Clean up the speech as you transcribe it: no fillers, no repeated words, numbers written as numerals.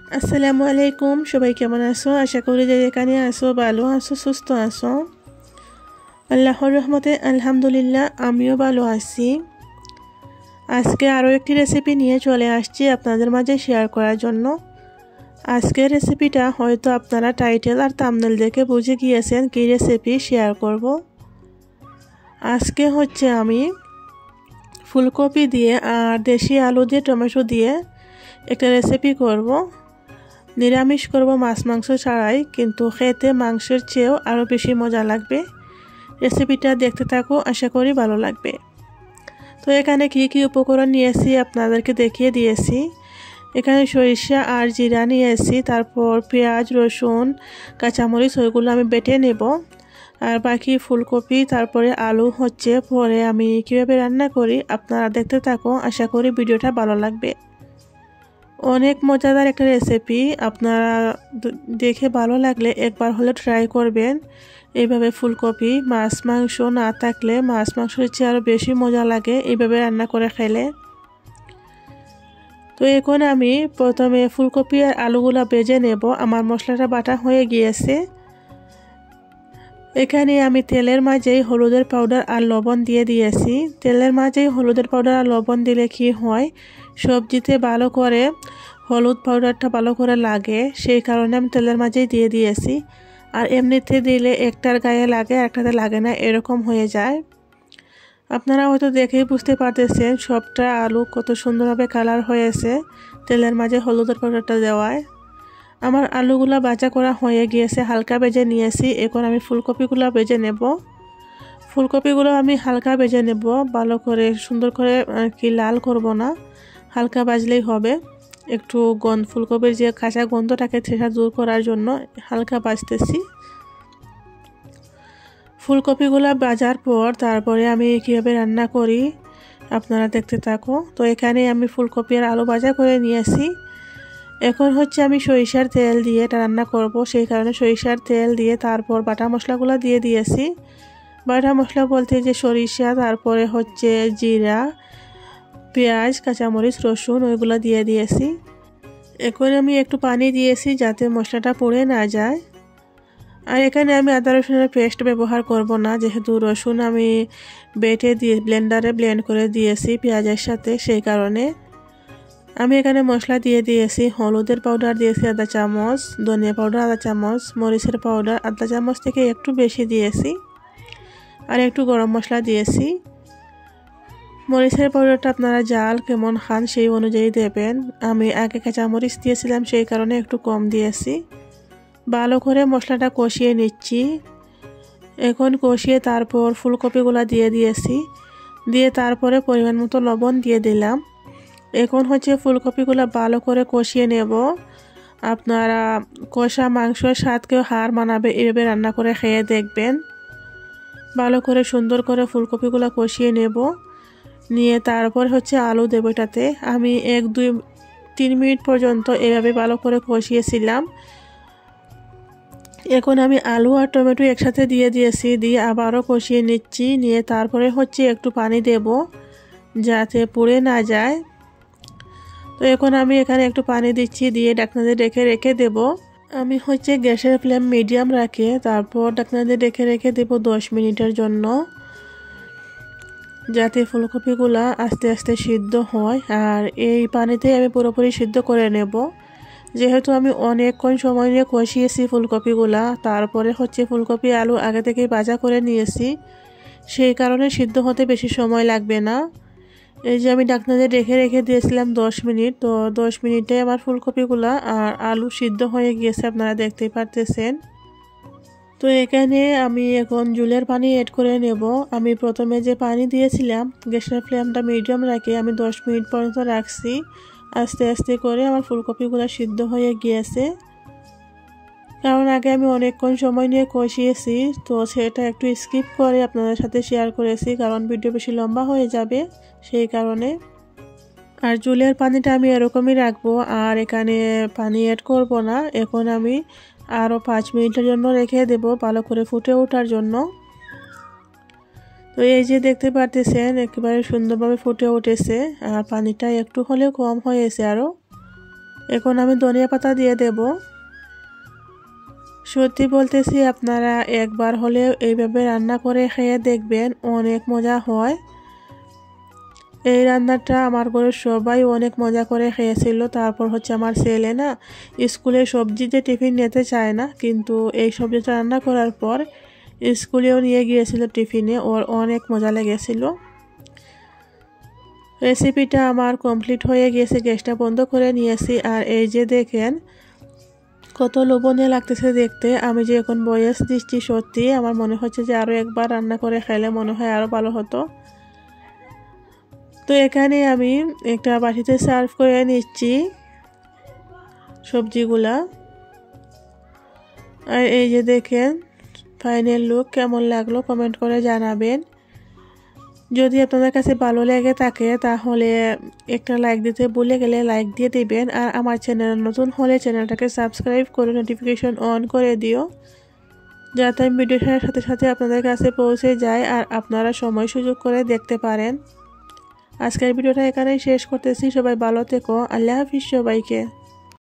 আসসালামু আলাইকুম, সবাই কেমন আছো? আশা করি যে যেখানে আছো ভালো আছো, সুস্থ আছো। আল্লাহর রহমতে আলহামদুলিল্লাহ আমিও ভালো আছি। আজকে আরও একটি রেসিপি নিয়ে চলে আসছি আপনাদের মাঝে শেয়ার করার জন্য। আজকের রেসিপিটা হয়তো আপনারা টাইটেল আর থাম্বনেল দেখে বুঝে গিয়েছেন কী রেসিপি শেয়ার করব। আজকে হচ্ছে আমি ফুলকপি দিয়ে আর দেশি আলু দিয়ে টমেটো দিয়ে একটা রেসিপি করব। নিরামিষ করব, মাছ মাংস ছাড়াই, কিন্তু খেতে মাংসের চেয়েও আরও বেশি মজা লাগবে। রেসিপিটা দেখতে থাকো, আশা করি ভালো লাগবে। তো এখানে কি কি উপকরণ নিয়েছি আপনাদেরকে দেখিয়ে দিয়েছি। এখানে সরিষা আর জিরা নিয়েছি, তারপর পেঁয়াজ, রসুন, কাঁচামরিচ, ওইগুলো আমি বেটে নেব। আর বাকি ফুলকপি তারপরে আলু হচ্ছে পরে আমি কীভাবে রান্না করি আপনারা দেখতে থাকো, আশা করি ভিডিওটা ভালো লাগবে। অনেক মজাদার একটা রেসিপি, আপনারা দেখে ভালো লাগলে একবার হলে ট্রাই করবেন। এইভাবে ফুলকপি মাছ মাংস না থাকলে মাছ মাংসের চেয়ে আরও বেশি মজা লাগে এইভাবে রান্না করে খেলে। তো এখন আমি প্রথমে ফুলকপি আর আলুগুলো ভেজে নেব। আমার মশলাটা বাটা হয়ে গিয়েছে। এখানে আমি তেলের মাঝেই হলুদের পাউডার আর লবণ দিয়ে দিয়েছি। তেলের মাঝেই হলুদের পাউডার আর লবণ দিলে কি হয়, সবজিতে ভালো করে হলুদ পাউডারটা ভালো করে লাগে, সেই কারণে আমি তেলের মাঝেই দিয়ে দিয়েছি। আর এমনিতে দিলে একটার গায়ে লাগে একটাতে লাগে না, এরকম হয়ে যায়। আপনারা হয়তো দেখেই বুঝতে পারতেছেন সবটা আলু কত সুন্দরভাবে কালার হয়েছে তেলের মাঝে হলুদের পাউডারটা দেওয়ায়। আমার আলুগুলা ভাজা করা হয়ে গিয়েছে, হালকা ভেজে নিয়েছি। এখন আমি ফুলকপিগুলো ভেজে নেব। ফুলকপিগুলো আমি হালকা ভেজে নেব, ভালো করে সুন্দর করে কি লাল করব না, হালকা ভাজলেই হবে। একটু ফুলকপির যে কাঁচা গন্ধটাকে সেটা দূর করার জন্য হালকা ভাজতেছি। ফুলকপিগুলো ভাজার পর তারপরে আমি কীভাবে রান্না করি আপনারা দেখতে থাকো। তো এখানে আমি ফুলকপি আর আলু ভাজা করে নিয়েছি। এখন হচ্ছে আমি সরিষার তেল দিয়ে এটা রান্না করব, সেই কারণে সরিষার তেল দিয়ে তারপর বাটা মশলাগুলো দিয়ে দিয়েছি। বাটা মশলা বলতে যে সরিষা, তারপরে হচ্ছে জিরা, পেঁয়াজ, কাঁচামরিচ, রসুন, ওইগুলো দিয়ে দিয়েছি। এখন আমি একটু পানি দিয়েছি যাতে মশলাটা পুড়ে না যায়। আর এখানে আমি আদা রসুনের পেস্ট ব্যবহার করব না, যেহেতু রসুন আমি বেটে দিয়ে ব্লেন্ডারে ব্লেন্ড করে দিয়েছি পেঁয়াজের সাথে, সেই কারণে আমি এখানে মশলা দিয়ে দিয়েছি। হলুদের পাউডার দিয়েছি আধা চামচ, ধনিয়া পাউডার আধা চামচ, মরিচের পাউডার আধা চামচ থেকে একটু বেশি দিয়েছি, আর একটু গরম মশলা দিয়েছি। মরিচের পাউডারটা আপনারা জাল কেমন খান সেই অনুযায়ী দেবেন। আমি আগে কাঁচামরিচ দিয়েছিলাম, সেই কারণে একটু কম দিয়েছি। ভালো করে মশলাটা কষিয়ে নিচ্ছি। এখন কষিয়ে তারপর ফুলকপিগুলো দিয়ে দিয়েছি, দিয়ে তারপরে পরিমাণ মতো লবণ দিয়ে দিলাম। এখন হচ্ছে ফুলকপিগুলো ভালো করে কষিয়ে নেব। আপনারা কষা মাংসের স্বাদকেও হার মানাবে, এভাবে রান্না করে খেয়ে দেখবেন। ভালো করে সুন্দর করে ফুলকপিগুলো কষিয়ে নেব, নিয়ে তারপর হচ্ছে আলু দেব এটাতে। আমি 1-2-3 মিনিট পর্যন্ত এভাবে ভালো করে কষিয়েছিলাম। এখন আমি আলু আর টমেটো একসাথে দিয়ে দিয়েছি, দিয়ে আবারও কষিয়ে নিচ্ছি। নিয়ে তারপরে হচ্ছে একটু পানি দেব যাতে পুড়ে না যায়। তো এখন আমি এখানে একটু পানি দিচ্ছি, দিয়ে ঢাকনাতে রেখে দেব। আমি হচ্ছে গ্যাসের ফ্লেম মিডিয়াম রাখে তারপর ঢাকনাতে রেখে দেব 10 মিনিটের জন্য, যাতে ফুলকপিগুলা আস্তে আস্তে সিদ্ধ হয়। আর এই পানিতে আমি পুরোপুরি সিদ্ধ করে নেব, যেহেতু আমি অনেকক্ষণ সময় নিয়ে কষিয়েছি ফুলকপিগুলা, তারপরে হচ্ছে ফুলকপি আলু আগে থেকে ভাজা করে নিয়েছি, সেই কারণে সিদ্ধ হতে বেশি সময় লাগবে না। এই যে আমি ঢাকনাতে রেখে দিয়েছিলাম 10 মিনিট, তো 10 মিনিটে আমার ফুলকপিগুলা আর আলু সিদ্ধ হয়ে গিয়েছে, আপনারা দেখতেই পারতেছেন। তো এখানে আমি এখন জুলের পানি অ্যাড করে নেব। আমি প্রথমে যে পানি দিয়েছিলাম গ্যাসের ফ্লেমটা মিডিয়াম রাখে আমি 10 মিনিট পর্যন্ত রাখছি। আস্তে আস্তে করে আমার ফুলকপিগুলো সিদ্ধ হয়ে গিয়েছে, কারণ আগে আমি অনেকক্ষণ সময় নিয়ে কষিয়েছি, তো সেটা একটু স্কিপ করে আপনাদের সাথে শেয়ার করেছি, কারণ ভিডিও বেশি লম্বা হয়ে যাবে সেই কারণে। আর জুলের পানিটা আমি এরকমই রাখবো, আর এখানে পানি অ্যাড করব না। এখন আমি আরও 5 মিনিটের জন্য রেখে দেব ভালো করে ফুটে ওঠার জন্য। তো এই যে দেখতে পারতেছেন একেবারে সুন্দরভাবে ফুটে উঠেছে, আর পানিটা একটু হলেও কম হয়েছে আরও। এখন আমি ধনিয়া পাতা দিয়ে দেব। সত্যি বলতেছি, আপনারা একবার হলেও এইভাবে রান্না করে খেয়ে দেখবেন, অনেক মজা হয়। এই রান্নাটা আমার ঘরের সবাই অনেক মজা করে খেয়েছিল। তারপর হচ্ছে আমার ছেলে না স্কুলে সবজিতে টিফিন নিতে চায় না, কিন্তু এই সবজিটা রান্না করার পর স্কুলেও নিয়ে গিয়েছিল টিফিনে, ওর অনেক মজা লেগেছিল। রেসিপিটা আমার কমপ্লিট হয়ে গিয়েছে, গ্যাসটা বন্ধ করে নিয়েছি। আর এই যে দেখেন কত লোভনীয় লাগতেছে দেখতে। আমি যে এখন ভয়েস দিচ্ছি, সত্যি আমার মনে হচ্ছে যে আরও একবার রান্না করে খেলে মনে হয় আরও ভালো হতো। তো এখানে আমি একটা বাটিতে সার্ভ করে নিচ্ছি সবজিগুলা। আর এই যে দেখেন ফাইনাল লুক কেমন লাগলো কমেন্ট করে জানাবেন। যদি আপনাদের কাছে ভালো লেগে থাকে তাহলে একটা লাইক দিতে ভুলে গেলে লাইক দিয়ে দিবেন। আর আমার চ্যানেল নতুন হলে চ্যানেলটাকে সাবস্ক্রাইব করে নোটিফিকেশন অন করে দিও, যাতে আমি ভিডিও ছাড়ার সাথে সাথে আপনাদের কাছে পৌঁছে যায় আর আপনারা সময় সুযোগ করে দেখতে পারেন। আজকের ভিডিওটা এখানেই শেষ করতেছি। সবাই ভালো থেকো। আল্লাহ হাফিজ সবাইকে।